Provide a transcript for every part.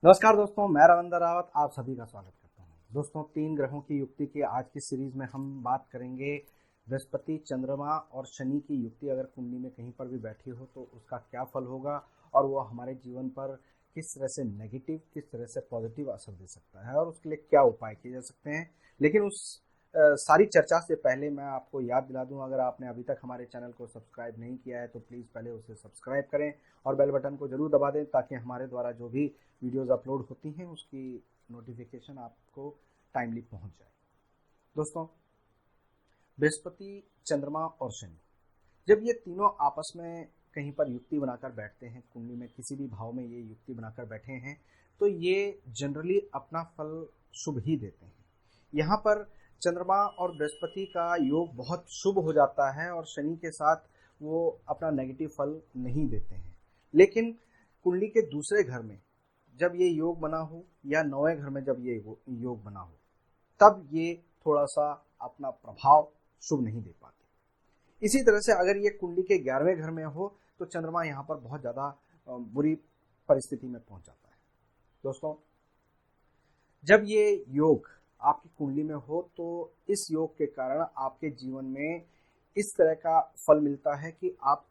नमस्कार दोस्तों, मैं रविंद्र रावत आप सभी का स्वागत करता हूं। दोस्तों, 3 ग्रहों की युक्ति की आज की सीरीज में हम बात करेंगे बृहस्पति, चंद्रमा और शनि की युक्ति अगर कुंडली में कहीं पर भी बैठी हो तो उसका क्या फल होगा और वो हमारे जीवन पर किस तरह से नेगेटिव, किस तरह से पॉजिटिव असर दे सकता है और उसके लिए क्या उपाय किए जा सकते हैं। लेकिन उस सारी चर्चा से पहले मैं आपको याद दिला दूं, अगर आपने अभी तक हमारे चैनल को सब्सक्राइब नहीं किया है तो प्लीज़ पहले उसे सब्सक्राइब करें और बेल बटन को जरूर दबा दें ताकि हमारे द्वारा जो भी वीडियोस अपलोड होती हैं उसकी नोटिफिकेशन आपको टाइमली पहुंच जाए। दोस्तों, बृहस्पति, चंद्रमा और शनि जब ये तीनों आपस में कहीं पर युक्ति बनाकर बैठते हैं, कुंडली में किसी भी भाव में ये युक्ति बनाकर बैठे हैं, तो ये जनरली अपना फल शुभ ही देते हैं। यहाँ पर चंद्रमा और बृहस्पति का योग बहुत शुभ हो जाता है और शनि के साथ वो अपना नेगेटिव फल नहीं देते हैं। लेकिन कुंडली के दूसरे घर में जब ये योग बना हो या 9वें घर में जब ये योग बना हो, तब ये थोड़ा सा अपना प्रभाव शुभ नहीं दे पाते। इसी तरह से अगर ये कुंडली के 11वें घर में हो तो चंद्रमा यहाँ पर बहुत ज़्यादा बुरी परिस्थिति में पहुंच जाता है। दोस्तों, जब ये योग आपकी कुंडली में हो तो इस योग के कारण आपके जीवन में इस तरह का फल मिलता है कि आप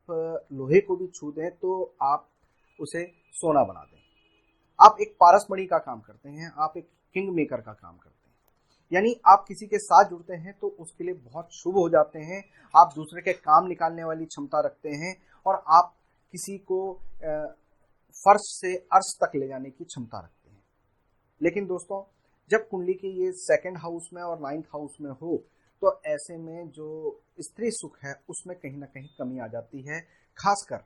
लोहे को भी छू दें तो आप उसे सोना बना दें। आप एक पारसमणि का काम करते हैं, आप एक किंग मेकर का काम करते हैं, यानी आप किसी के साथ जुड़ते हैं तो उसके लिए बहुत शुभ हो जाते हैं। आप दूसरे के काम निकालने वाली क्षमता रखते हैं और आप किसी को फर्श से अर्श तक ले जाने की क्षमता रखते हैं। लेकिन दोस्तों, जब कुंडली के ये 2nd हाउस में और 9th हाउस में हो तो ऐसे में जो स्त्री सुख है उसमें कहीं ना कहीं कमी आ जाती है। खासकर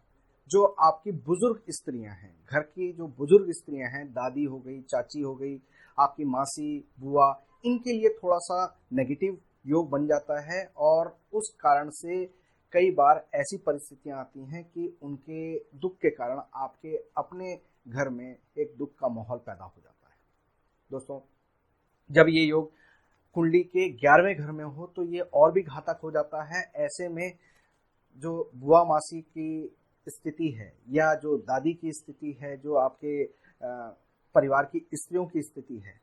जो आपकी बुजुर्ग स्त्रियां हैं, घर की जो बुजुर्ग स्त्रियां हैं, दादी हो गई, चाची हो गई, आपकी मासी, बुआ, इनके लिए थोड़ा सा नेगेटिव योग बन जाता है और उस कारण से कई बार ऐसी परिस्थितियां आती हैं कि उनके दुख के कारण आपके अपने घर में एक दुख का माहौल पैदा हो जाता है। दोस्तों, जब ये योग कुंडली के 11वें घर में हो तो ये और भी घातक हो जाता है। ऐसे में जो बुआ मासी की स्थिति है या जो दादी की स्थिति है, जो आपके परिवार की स्त्रियों की स्थिति है,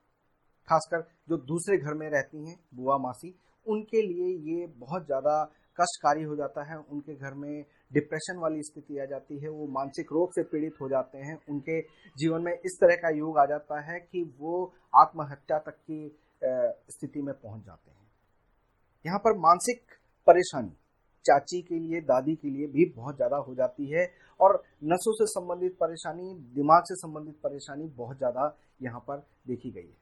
खासकर जो दूसरे घर में रहती हैं बुआ मासी, उनके लिए ये बहुत ज़्यादा कष्टकारी हो जाता है। उनके घर में डिप्रेशन वाली स्थिति आ जाती है, वो मानसिक रोग से पीड़ित हो जाते हैं, उनके जीवन में इस तरह का योग आ जाता है कि वो आत्महत्या तक की स्थिति में पहुंच जाते हैं। यहाँ पर मानसिक परेशानी चाची के लिए, दादी के लिए भी बहुत ज़्यादा हो जाती है और नसों से संबंधित परेशानी, दिमाग से संबंधित परेशानी बहुत ज़्यादा यहाँ पर देखी गई है।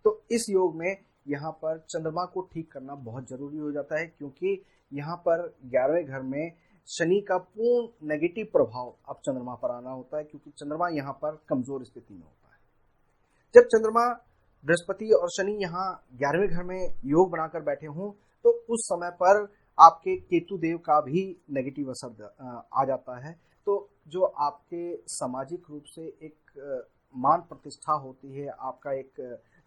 तो इस योग में यहाँ पर चंद्रमा को ठीक करना बहुत जरूरी हो जाता है, क्योंकि यहाँ पर 11वें घर में शनि का पूर्ण नेगेटिव प्रभाव अब चंद्रमा पर आना होता है, क्योंकि चंद्रमा यहाँ पर कमजोर स्थिति में होता है। जब चंद्रमा, बृहस्पति और शनि यहाँ 11वें घर में योग बनाकर बैठे हों तो उस समय पर आपके केतु देव का भी नेगेटिव असर आ जाता है। तो जो आपके सामाजिक रूप से एक मान प्रतिष्ठा होती है, आपका एक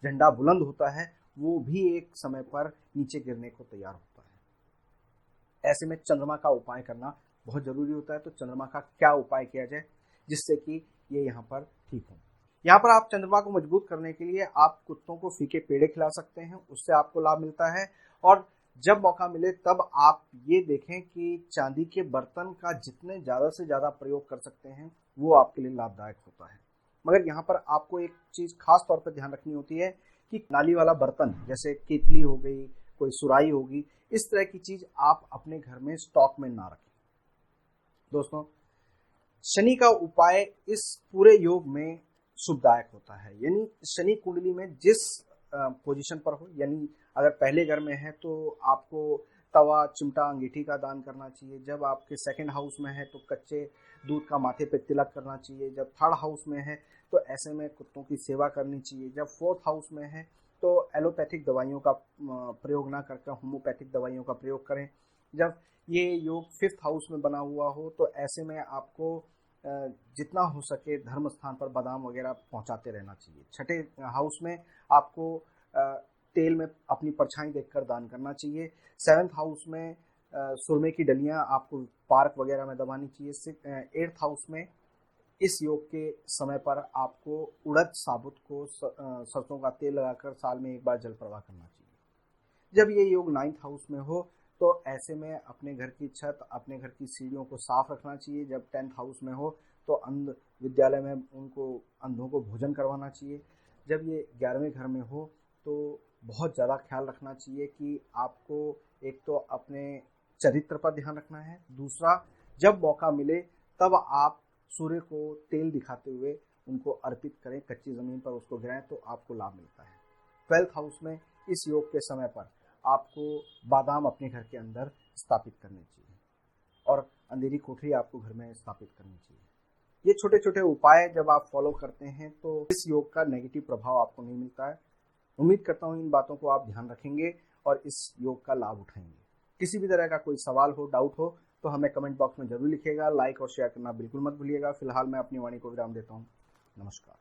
झंडा बुलंद होता है, वो भी एक समय पर नीचे गिरने को तैयार होता है। ऐसे में चंद्रमा का उपाय करना बहुत जरूरी होता है। तो चंद्रमा का क्या उपाय किया जाए जिससे कि ये यहाँ पर ठीक हो? यहाँ पर आप चंद्रमा को मजबूत करने के लिए आप कुत्तों को फीके पेड़े खिला सकते हैं, उससे आपको लाभ मिलता है। और जब मौका मिले तब आप ये देखें कि चांदी के बर्तन का जितने ज़्यादा से ज़्यादा प्रयोग कर सकते हैं वो आपके लिए लाभदायक होता है। मगर यहाँ पर आपको एक चीज़ खास तौर पर ध्यान रखनी होती है कि नाली वाला बर्तन, जैसे केतली हो गई, कोई सुराही होगी, इस तरह की चीज़ आप अपने घर में स्टॉक में ना रखें। दोस्तों, शनि का उपाय इस पूरे योग में शुभदायक होता है। यानी शनि कुंडली में जिस पोजीशन पर हो, यानी अगर पहले घर में है तो आपको तवा, चिमटा, अंगीठी का दान करना चाहिए। जब आपके 2nd हाउस में है तो कच्चे दूध का माथे पे तिलक करना चाहिए। जब 3rd हाउस में है तो ऐसे में कुत्तों की सेवा करनी चाहिए। जब 4th हाउस में है तो एलोपैथिक दवाइयों का प्रयोग ना करके होम्योपैथिक दवाइयों का प्रयोग करें। जब ये योग 5th हाउस में बना हुआ हो तो ऐसे में आपको जितना हो सके धर्म स्थान पर बादाम वगैरह पहुंचाते रहना चाहिए। 6ठे हाउस में आपको तेल में अपनी परछाई देखकर दान करना चाहिए। 7th हाउस में सुरमे की डलियां आपको पार्क वगैरह में दबानी चाहिए। 8th हाउस में इस योग के समय पर आपको उड़द साबुत को सरसों का तेल लगाकर साल में एक बार जल प्रवाह करना चाहिए। जब ये योग 9th हाउस में हो तो ऐसे में अपने घर की छत, अपने घर की सीढ़ियों को साफ रखना चाहिए। जब 10th हाउस में हो तो अंध विद्यालय में उनको अंधों को भोजन करवाना चाहिए। जब ये 11वें घर में हो तो बहुत ज़्यादा ख्याल रखना चाहिए कि आपको एक तो अपने चरित्र पर ध्यान रखना है, दूसरा जब मौका मिले तब आप सूर्य को तेल दिखाते हुए उनको अर्पित करें, कच्ची ज़मीन पर उसको गिराएं तो आपको लाभ मिलता है। 12th हाउस में इस योग के समय पर आपको बादाम अपने घर के अंदर स्थापित करने चाहिए और अंधेरी कोठरी आपको घर में स्थापित करनी चाहिए। ये छोटे छोटे उपाय जब आप फॉलो करते हैं तो इस योग का नेगेटिव प्रभाव आपको नहीं मिलता है। उम्मीद करता हूँ इन बातों को आप ध्यान रखेंगे और इस योग का लाभ उठाएंगे। किसी भी तरह का कोई सवाल हो, डाउट हो तो हमें कमेंट बॉक्स में जरूर लिखिएगा। लाइक और शेयर करना बिल्कुल मत भूलिएगा। फिलहाल मैं अपनी वाणी को विराम देता हूँ। नमस्कार।